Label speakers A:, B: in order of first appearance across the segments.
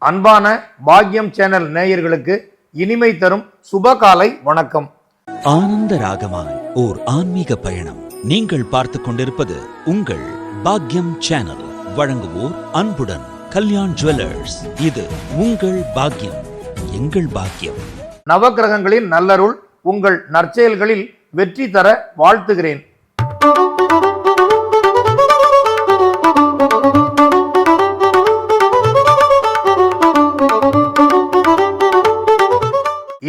A: அன்பான பாக்யம் சேனல் நேயர்களுக்கு இனிமை தரும் சுபகாலை வணக்கம்.
B: ஆனந்த ராகமாய் ஓர் ஆன்மீக பயணம். நீங்கள் பார்த்து கொண்டிருப்பது உங்கள் பாக்யம் சேனல். வழங்குவோர் அன்புடன் கல்யாண் ஜுவல்லர்ஸ். இது உங்கள் பாக்யம், எங்கள் பாக்யம்.
A: நவக்கிரகங்களின் நல்லருள் உங்கள் நற்செயல்களில் வெற்றி தர வாழ்த்துகிறேன்.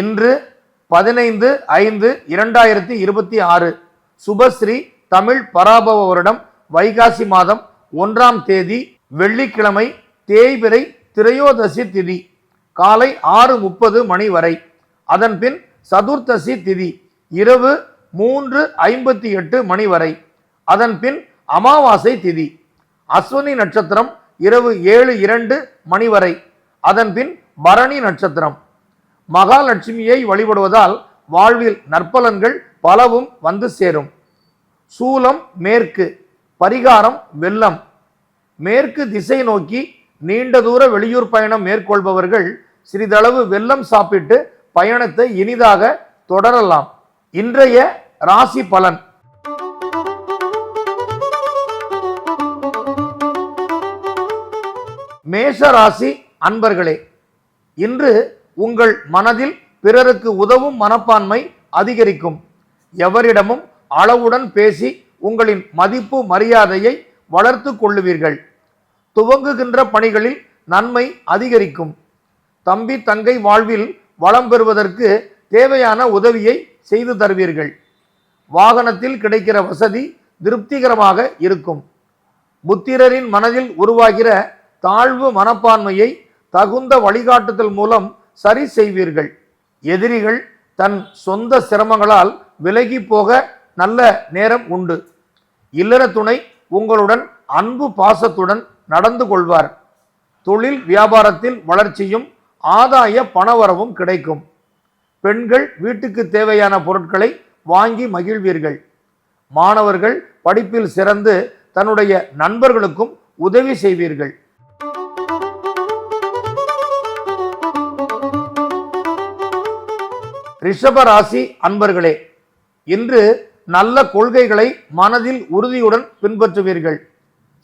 A: இன்று 15/5/2026 சுபஸ்ரீ தமிழ் பராபவ வருடம் வைகாசி மாதம் 1ஆம் தேதி வெள்ளிக்கிழமை, தேய்பிறை திரையோதசி திதி காலை 6:30 மணி வரை. அதன் பின் சதுர்த்தசி திதி இரவு 3:58 மணி வரை. அதன் பின் அமாவாசை திதி. அஸ்வினி நட்சத்திரம் இரவு 7:02 மணி வரை. அதன் பின் பரணி நட்சத்திரம். மகாலட்சுமியை வழிபடுவதால் வாழ்வில் நற்பலன்கள் பலவும் வந்து சேரும். சூலம் மேற்கு, பரிகாரம் வெள்ளம். மேற்கு திசை நோக்கி நீண்ட தூர வெளியூர் பயணம் மேற்கொள்பவர்கள் சிறிதளவு வெள்ளம் சாப்பிட்டு பயணத்தை இனிதாக தொடரலாம். இன்றைய ராசி பலன். மேஷ ராசி அன்பர்களே, இன்று உங்கள் மனதில் பிறருக்கு உதவும் மனப்பான்மை அதிகரிக்கும். எவரிடமும் அளவுடன் பேசி உங்களின் மதிப்பு மரியாதையை வளர்த்து கொள்ளுவீர்கள். துவங்குகின்ற பணிகளில் நன்மை அதிகரிக்கும். தம்பி தங்கை வாழ்வில் வளம் பெறுவதற்கு தேவையான உதவியை செய்து தருவீர்கள். வாகனத்தில் கிடைக்கிற வசதி திருப்திகரமாக இருக்கும். புத்திரரின் மனதில் உருவாகிற தாழ்வு மனப்பான்மையை தகுந்த வழிகாட்டுதல் மூலம் சரி செய்வீர்கள். எதிரிகள் தன் சொந்த சிரமங்களால் விலகி போக நல்ல நேரம் உண்டு. இல்லற துணை உங்களுடன் அன்பு பாசத்துடன் நடந்து கொள்வார். தொழில் வியாபாரத்தில் வளர்ச்சியும் ஆதாய பணவரவும் கிடைக்கும். பெண்கள் வீட்டுக்கு தேவையான பொருட்களை வாங்கி மகிழ்வீர்கள். மாணவர்கள் படிப்பில் சிறந்து தன்னுடைய நண்பர்களுக்கும் உதவி செய்வீர்கள். ரிஷப ராசி அன்பர்களே, இன்று நல்ல கொள்கைகளை மனதில் உறுதியுடன் பின்பற்றுவீர்கள்.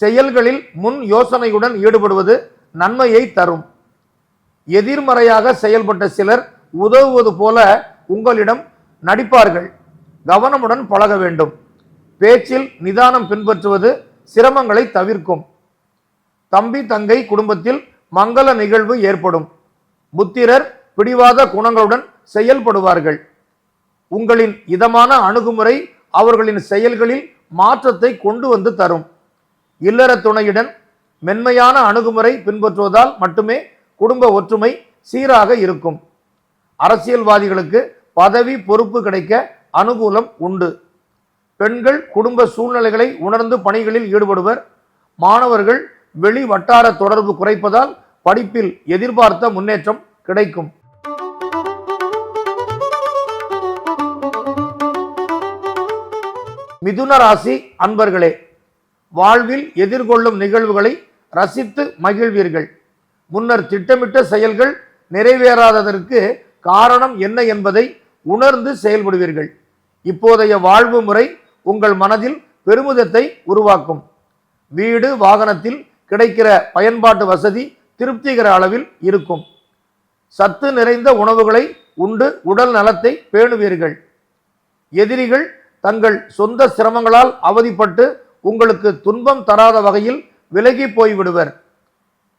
A: செயல்களில் முன் யோசனையுடன் ஈடுபடுவது நன்மையை தரும். எதிர்மறையாக செயல்பட்ட சிலர் உதவுவது போல உங்களிடம் நடிப்பார்கள். கவனமுடன் பழக வேண்டும். பேச்சில் நிதானம் பின்பற்றுவது சிரமங்களை தவிர்க்கும். தம்பி தங்கை குடும்பத்தில் மங்கள நிகழ்வு ஏற்படும். புத்திரர் பிடிவாத குணங்களுடன் செயல்படுவார்கள். உங்களின் இதமான அணுகுமுறை அவர்களின் செயல்களில் மாற்றத்தை கொண்டு வந்து தரும். இல்லற துணையுடன் மென்மையான அணுகுமுறை பின்பற்றுவதால் மட்டுமே குடும்ப ஒற்றுமை சீராக இருக்கும். அரசியல்வாதிகளுக்கு பதவி பொறுப்பு கிடைக்க அனுகூலம் உண்டு. பெண்கள் குடும்ப சூழ்நிலைகளை உணர்ந்து பணிகளில் ஈடுபடுவர். மாணவர்கள் வெளி வட்டார தொடர்பு குறைப்பதால் படிப்பில் எதிர்பார்த்த முன்னேற்றம் கிடைக்கும். மிதுன ராசி அன்பர்களே, வாழ்வில் எதிர்கொள்ளும் நிகழ்வுகளை ரசித்து மகிழ்வீர்கள். முன்னர் திட்டமிட்ட செயல்கள் நிறைவேறாததற்கு காரணம் என்ன என்பதை உணர்ந்து செயல்படுவீர்கள். இப்போதைய வாழ்வு முறை உங்கள் மனதில் பெருமிதத்தை உருவாக்கும். வீடு வாகனத்தில் கிடைக்கிற பயன்பாட்டு வசதி திருப்திகர அளவில் இருக்கும். சத்து நிறைந்த உணவுகளை உண்டு உடல் நலத்தை பேணுவீர்கள். எதிரிகள் தங்கள் சொந்த சிரமங்களால் அவதிப்பட்டு உங்களுக்கு துன்பம் தராத வகையில் விலகி போய்விடுவர்.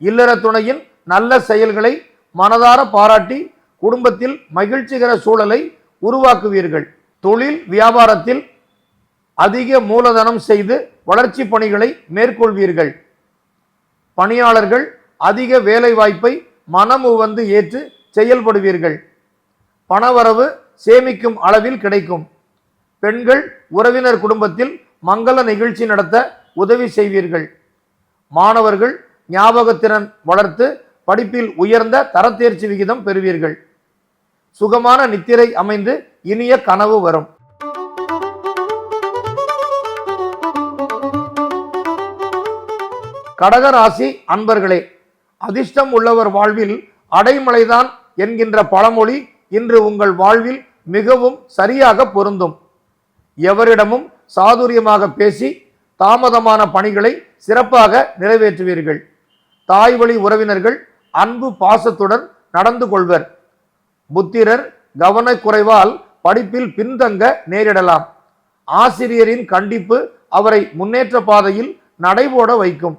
A: இல்லற துணையின் நல்ல செயல்களை மனதார பாராட்டி குடும்பத்தில் மகிழ்ச்சிகர சூழலை உருவாக்குவீர்கள். தொழில் வியாபாரத்தில் அதிக மூலதனம் செய்து வளர்ச்சி பணிகளை மேற்கொள்வீர்கள். பணியாளர்கள் அதிக வேலை வாய்ப்பை மனமு வந்து ஏற்று செயல்படுவீர்கள். பணவரவு சேமிக்கும் அளவில் கிடைக்கும். பெண்கள் உறவினர் குடும்பத்தில் மங்கள நிகழ்ச்சி நடத்த உதவி செய்வீர்கள். மாணவர்கள் ஞாபகத்திறன் வளர்த்து படிப்பில் உயர்ந்த தரத்தேர்ச்சி விகிதம் பெறுவீர்கள். சுகமான நித்திரை அமைந்து இனிய கனவு வரும். கடகராசி அன்பர்களே, அதிர்ஷ்டம் உள்ளவர் வாழ்வில் அடைமழைதான் என்கின்ற பழமொழி இன்று உங்கள் வாழ்வில் மிகவும் சரியாக பொருந்தும். எவரிடமும் சாதுரியமாக பேசி தாமதமான பணிகளை சிறப்பாக நிறைவேற்றுவீர்கள். தாய் வழி உறவினர்கள் அன்பு பாசத்துடன் நடந்து கொள்வர். புத்திரர் கவனக்குறைவால் படிப்பில் பின்தங்க நேரிடலாம். ஆசிரியரின் கண்டிப்பு அவரை முன்னேற்ற பாதையில் நடைபோட வைக்கும்.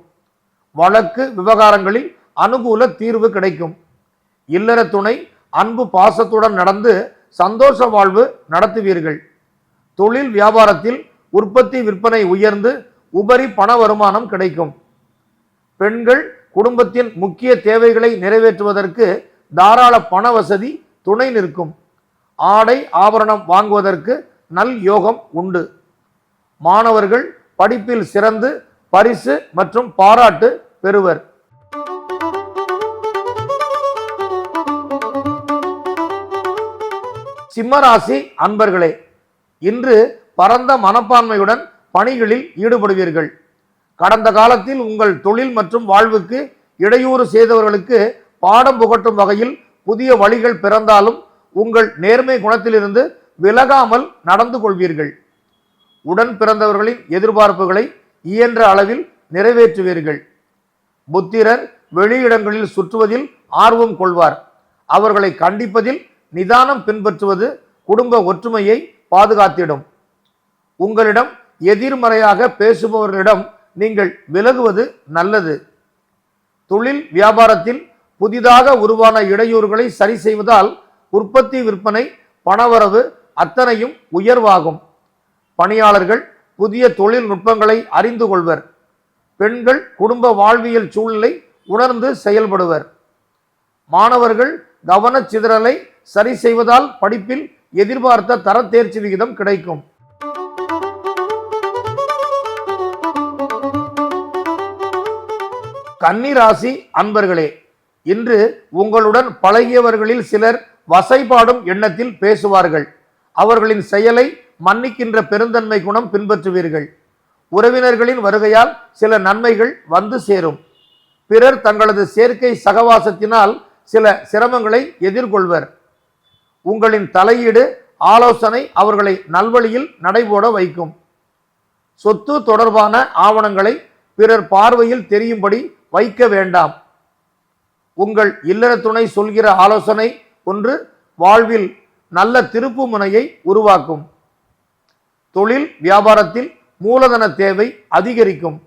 A: வழக்கு விவகாரங்களில் அனுகூல தீர்வு கிடைக்கும். இல்லற துணை அன்பு பாசத்துடன் நடந்து சந்தோஷ வாழ்வு நடத்துவீர்கள். தொழில் வியாபாரத்தில் உற்பத்தி விற்பனை உயர்ந்து உபரி பண வருமானம் கிடைக்கும். பெண்கள் குடும்பத்தின் முக்கிய தேவைகளை நிறைவேற்றுவதற்கு தாராள பண வசதி துணை நிற்கும். ஆடை ஆபரணம் வாங்குவதற்கு நல் யோகம் உண்டு. மாணவர்கள் படிப்பில் சிறந்து பரிசு மற்றும் பாராட்டு பெறுவர். சிம்மராசி அன்பர்களே, இன்று பரந்த மனப்பான்மையுடன் பணிகளில் ஈடுபடுவீர்கள். கடந்த காலத்தில் உங்கள் தொழில் மற்றும் வாழ்வுக்கு இடையூறு செய்தவர்களுக்கு பாடம் புகட்டும் வகையில் புதிய வழிகள் பிறந்தாலும் உங்கள் நேர்மை குணத்திலிருந்து விலகாமல் நடந்து கொள்வீர்கள். உடன் பிறந்தவர்களின் எதிர்பார்ப்புகளை இயன்ற அளவில் நிறைவேற்றுவீர்கள். புத்திரர் வெளியிடங்களில் சுற்றுவதில் ஆர்வம் கொள்வார். அவர்களை கண்டிப்பதில் நிதானம் பின்பற்றுவது குடும்ப ஒற்றுமையை பாதுகாத்திடும். உங்களிடம் எதிர்மறையாக பேசுபவர்களிடம் நீங்கள் விலகுவது நல்லது. தொழில் வியாபாரத்தில் புதிதாக உருவான இடையூறுகளை சரி செய்வதால் உற்பத்தி விற்பனை பணவரவு அத்தனையும் உயர்வாகும். பணியாளர்கள் புதிய தொழில்நுட்பங்களை அறிந்து கொள்வர். பெண்கள் குடும்ப வாழ்வியல் சூழலை உணர்ந்து செயல்படுவர். மாணவர்கள் கவனச்சிதறலை சரி செய்வதால் படிப்பில் எதிர்பார்த்த தர தேர்ச்சி விகிதம் கிடைக்கும். கன்னிராசி அன்பர்களே, இன்று உங்களுடன் பழகியவர்களில் சிலர் வசைபாடும் எண்ணத்தில் பேசுவார்கள். அவர்களின் செயலை மன்னிக்கின்ற பெருந்தன்மை குணம் பின்பற்றுவீர்கள். உறவினர்களின் வருகையால் சில நன்மைகள் வந்து சேரும். பிறர் தங்களது சேர்க்கை சகவாசத்தினால் சில சிரமங்களை எதிர்கொள்வர். உங்களின் தலையீடு ஆலோசனை அவர்களை நல்வழியில் நடைபோட வைக்கும். சொத்து தொடர்பான ஆவணங்களை பிறர் பார்வையில் தெரியும்படி வைக்க வேண்டாம். உங்கள் இல்லற துணை சொல்கிற ஆலோசனை ஒன்று வாழ்வில் நல்ல திருப்பு முனையை உருவாக்கும். தொழில் வியாபாரத்தில் மூலதன தேவை அதிகரிக்கும்.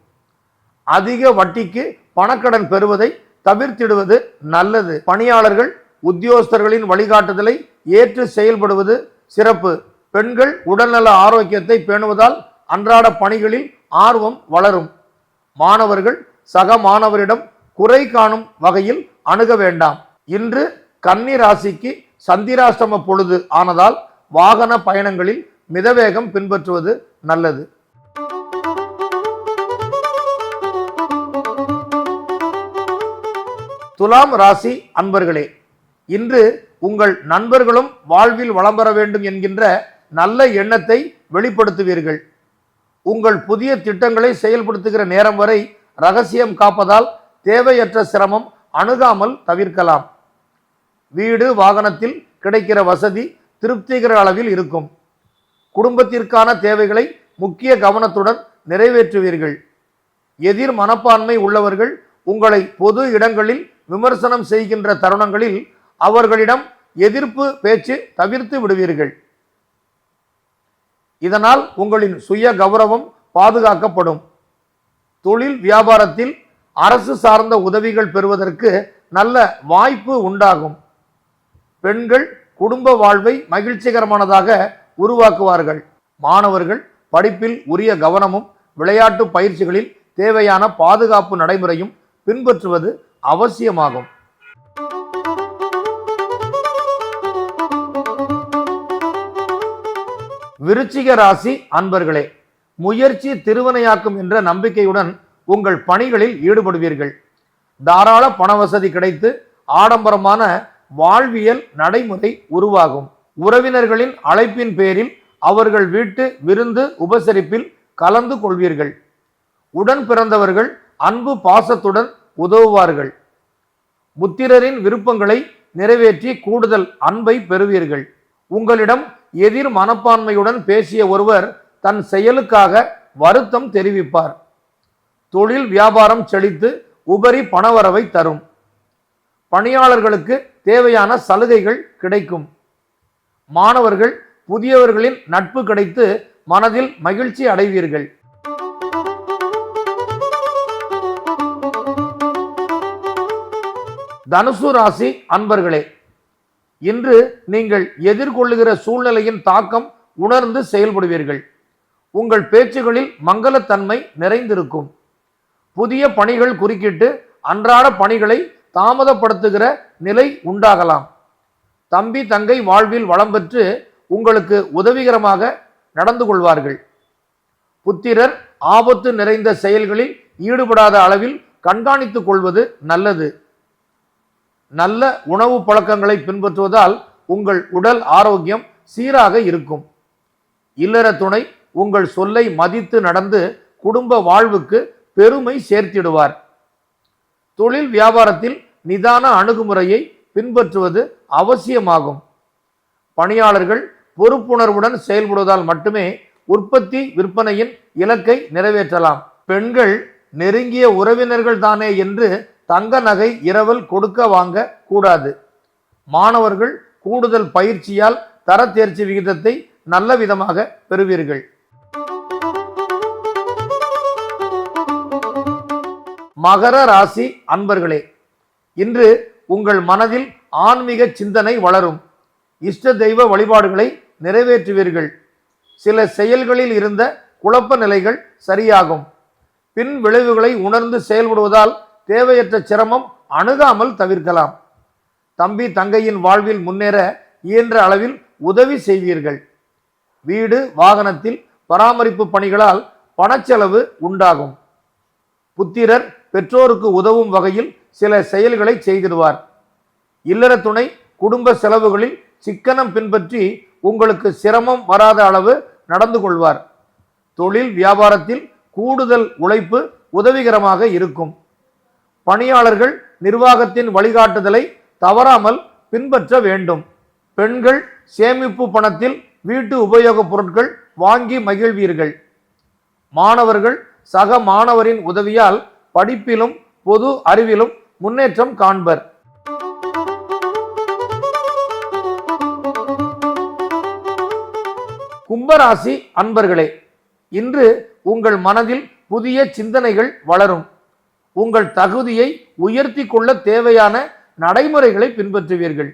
A: அதிக வட்டிக்கு பணக்கடன் பெறுவதை தவிர்த்திடுவது நல்லது. பணியாளர்கள் உத்தியோகஸ்தர்களின் வழிகாட்டுதலை ஏற்று செயல்படுவது சிறப்பு. பெண்கள் உடல்நல ஆரோக்கியத்தை பேணுவதால் அன்றாட பணிகளில் ஆர்வம் வளரும். மாணவர்கள் சக மாணவரிடம் குறை காணும் வகையில் அணுக வேண்டாம். இன்று கன்னி ராசிக்கு சந்திராஷ்டம பொழுது ஆனதால் வாகன பயணங்களில் மிதவேகம் பின்பற்றுவது நல்லது. துலாம் ராசி அன்பர்களே, இன்று உங்கள் நண்பர்களும் வாழ்வில் வளம் பெற வேண்டும் என்கின்ற நல்ல எண்ணத்தை வெளிப்படுத்துவீர்கள். உங்கள் புதிய திட்டங்களை செயல்படுத்துகிற நேரம் வரை ரகசியம் காப்பதால் தேவையற்ற சிரமம் அணுகாமல் தவிர்க்கலாம். வீடு வாகனத்தில் கிடைக்கிற வசதி திருப்திகர அளவில் இருக்கும். குடும்பத்திற்கான தேவைகளை முக்கிய கவனத்துடன் நிறைவேற்றுவீர்கள். எதிர் மனப்பான்மை உள்ளவர்கள் உங்களை பொது இடங்களில் விமர்சனம் செய்கின்ற தருணங்களில் அவர்களிடம் எதிர்ப்பு பேச்சு தவிர்த்து விடுவீர்கள். இதனால் உங்களின் சுய கௌரவம் பாதுகாக்கப்படும். தொழில் வியாபாரத்தில் அரசு சார்ந்த உதவிகள் பெறுவதற்கு நல்ல வாய்ப்பு உண்டாகும். பெண்கள் குடும்ப வாழ்வை மகிழ்ச்சிகரமானதாக உருவாக்குவார்கள். மாணவர்கள் படிப்பில் உரிய கவனமும் விளையாட்டு பயிற்சிகளில் தேவையான பாதுகாப்பு நடைமுறையும் பின்பற்றுவது அவசியமாகும். விருச்சிக ராசி அன்பர்களே, முயற்சி திருவினையாக்கும் என்ற நம்பிக்கையுடன் உங்கள் பணிகளில் ஈடுபடுவீர்கள். தாராள பண வசதி கிடைத்து ஆடம்பரமான வாழ்வியல் நடைமுறை உருவாகும். உறவினர்களின் அழைப்பின் பேரில் அவர்கள் வீட்டு விருந்து உபசரிப்பில் கலந்து கொள்வீர்கள். உடன் பிறந்தவர்கள் அன்பு பாசத்துடன் உதவுவார்கள். புத்திரரின் விருப்பங்களை நிறைவேற்றி கூடுதல் அன்பை பெறுவீர்கள். உங்களிடம் எதிர் மனப்பான்மையுடன் பேசிய ஒருவர் தன் செயலுக்காக வருத்தம் தெரிவிப்பார். தொழில் வியாபாரம் செழித்து உபரி பணவரவை தரும். பணியாளர்களுக்கு தேவையான சலுகைகள் கிடைக்கும். மாணவர்கள் புதியவர்களின் நட்பு கிடைத்து மனதில் மகிழ்ச்சி அடைவீர்கள். தனுசு ராசி அன்பர்களே, இன்று நீங்கள் எதிர்கொள்ளுகிற சூழ்நிலையின் தாக்கம் உணர்ந்து செயல்படுவீர்கள். உங்கள் பேச்சுகளில் மங்களத்தன்மை நிறைந்திருக்கும். புதிய பணிகள் குறுக்கிட்டு அன்றாட பணிகளை தாமதப்படுத்துகிற நிலை உண்டாகலாம். தம்பி தங்கை வாழ்வில் வளம் பெற்று உங்களுக்கு உதவிகரமாக நடந்து கொள்வார்கள். புத்திரர் ஆபத்து நிறைந்த செயல்களில் ஈடுபடாத அளவில் கண்காணித்துக் கொள்வது நல்லது. நல்ல உணவு பழக்கங்களை பின்பற்றுவதால் உங்கள் உடல் ஆரோக்கியம் சீராக இருக்கும். இல்லற துணை உங்கள் சொல்லை மதித்து நடந்து குடும்ப வாழ்வுக்கு பெருமை சேர்த்திடுவார். தொழில் வியாபாரத்தில் நிதான அணுகுமுறையை பின்பற்றுவது அவசியமாகும். பணியாளர்கள் பொறுப்புணர்வுடன் செயல்படுவதால் மட்டுமே உற்பத்தி விற்பனையின் இலக்கை நிறைவேற்றலாம். பெண்கள் நெருங்கிய உறவினர்கள் தானே என்று தங்க நகை இரவல் கொடுக்க வாங்க கூடாது. மாணவர்கள் கூடுதல் பயிற்சியால் தர தேர்ச்சி விகிதத்தை நல்ல விதமாக பெறுவீர்கள். மகர ராசி அன்பர்களே, இன்று உங்கள் மனதில் ஆன்மீக சிந்தனை வளரும். இஷ்ட தெய்வ வழிபாடுகளை நிறைவேற்றுவீர்கள். சில செயல்களில் இருந்த குழப்ப நிலைகள் சரியாகும். பின் விளைவுகளை உணர்ந்து செயல்படுவதால் தேவையற்ற சிரமம் அணுகாமல் தவிர்க்கலாம். தம்பி தங்கையின் வாழ்வில் முன்னேற இயன்ற அளவில் உதவி செய்வீர்கள். வீடு வாகனத்தில் பராமரிப்பு பணிகளால் பணச்செலவு உண்டாகும். புத்திரர் பெற்றோருக்கு உதவும் வகையில் சில செயல்களை செய்திடுவார். இல்லற துணை குடும்ப செலவுகளில் சிக்கனம் பின்பற்றி உங்களுக்கு சிரமம் வராத அளவு நடந்து கொள்வார். தொழில் வியாபாரத்தில் கூடுதல் உழைப்பு உதவிகரமாக இருக்கும். பணியாளர்கள் நிர்வாகத்தின் வழிகாட்டுதலை தவறாமல் பின்பற்ற வேண்டும். பெண்கள் சேமிப்பு பணத்தில் வீட்டு உபயோகப் பொருட்கள் வாங்கி மகிழ்வீர்கள். மாணவர்கள் சக மாணவரின் உதவியால் படிப்பிலும் பொது அறிவிலும் முன்னேற்றம் காண்பர். கும்பராசி அன்பர்களே, இன்று உங்கள் மனதில் புதிய சிந்தனைகள் வளரும். உங்கள் தகுதியை உயர்த்தி கொள்ள தேவையான நடைமுறைகளை பின்பற்றுவீர்கள்.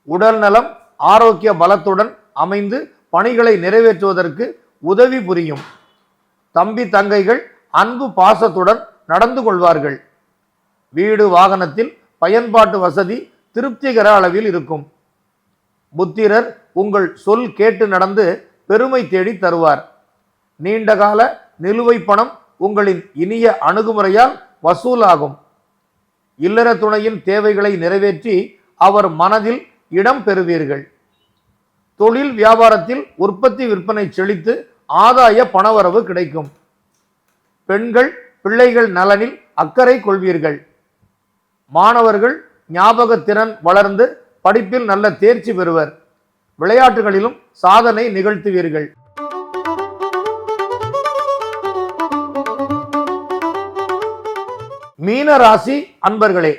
A: உடல் நலம் ஆரோக்கிய பலத்துடன் அமைந்து பணிகளை நிறைவேற்றுவதற்கு உதவி புரியும். தம்பி தங்கைகள் அன்பு பாசத்துடன் நடந்து கொள்வார்கள். வீடு வாகனத்தில் பயன்பாட்டு வசதி திருப்திகர அளவில் இருக்கும். புத்திரர் உங்கள் சொல் கேட்டு நடந்து பெருமை தேடி தருவார். நீண்டகால நிலுவை பணம் உங்களின் இனிய அணுகுமுறையால் வசூலாகும். இல்லற துணையின் தேவைகளை நிறைவேற்றி அவர் மனதில் இடம் பெறுவீர்கள். தொழில் வியாபாரத்தில் உற்பத்தி விற்பனை செழித்து ஆதாய பணவரவு கிடைக்கும். பெண்கள் பிள்ளைகள் நலனில் அக்கறை கொள்வீர்கள். மாணவர்கள் ஞாபகத்திறன் வளர்ந்து படிப்பில் நல்ல தேர்ச்சி பெறுவர். விளையாட்டுகளிலும் சாதனை நிகழ்த்துவீர்கள். மீன ராசி அன்பர்களே,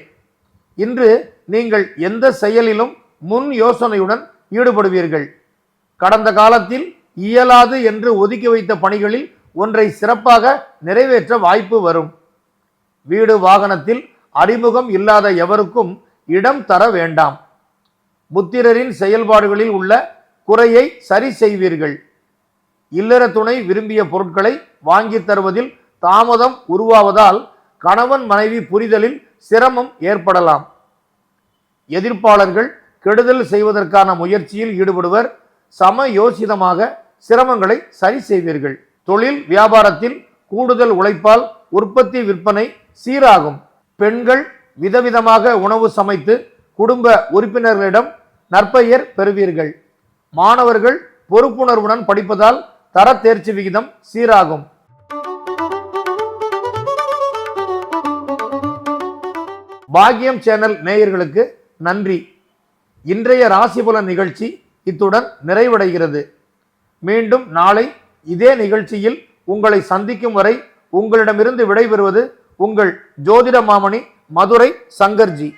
A: இன்று நீங்கள் எந்த செயலிலும் முன் யோசனையுடன் ஈடுபடுவீர்கள். கடந்த காலத்தில் இயலாது என்று ஒதுக்கி வைத்த பணிகளில் ஒன்றை சிறப்பாக நிறைவேற்ற வாய்ப்பு வரும். வீடு வாகனத்தில் அறிமுகம் இல்லாத எவருக்கும் இடம் தர வேண்டாம். புத்திரரின் செயல்பாடுகளில் உள்ள குறையை சரி செய்வீர்கள். இல்லற துணை விரும்பிய பொருட்களை வாங்கி தருவதில் தாமதம் உருவாவதால் கணவன் மனைவி புரிதலில் சிரமம் ஏற்படலாம். எதிர்ப்பாளர்கள் கெடுதல் செய்வதற்கான முயற்சியில் ஈடுபடுவர். சமயோசிதமாக சிரமங்களை சரி செய்வீர்கள். தொழில் வியாபாரத்தில் கூடுதல் உழைப்பால் உற்பத்தி விற்பனை சீராகும். பெண்கள் விதவிதமாக உணவு சமைத்து குடும்ப உறுப்பினர்களிடம் நற்பெயர் பெறுவீர்கள். மாணவர்கள் பொறுப்புணர்வுடன் படிப்பதால் தர தேர்ச்சி விகிதம் சீராகும். பாக்யம் சேனல் நேயர்களுக்கு நன்றி. இன்றைய ராசிபலன் நிகழ்ச்சி இத்துடன் நிறைவடைகிறது. மீண்டும் நாளை இதே நிகழ்ச்சியில் உங்களை சந்திக்கும் வரை உங்களிடமிருந்து விடைபெறுவது உங்கள் ஜோதிட மாமணி மதுரை சங்கர்ஜி.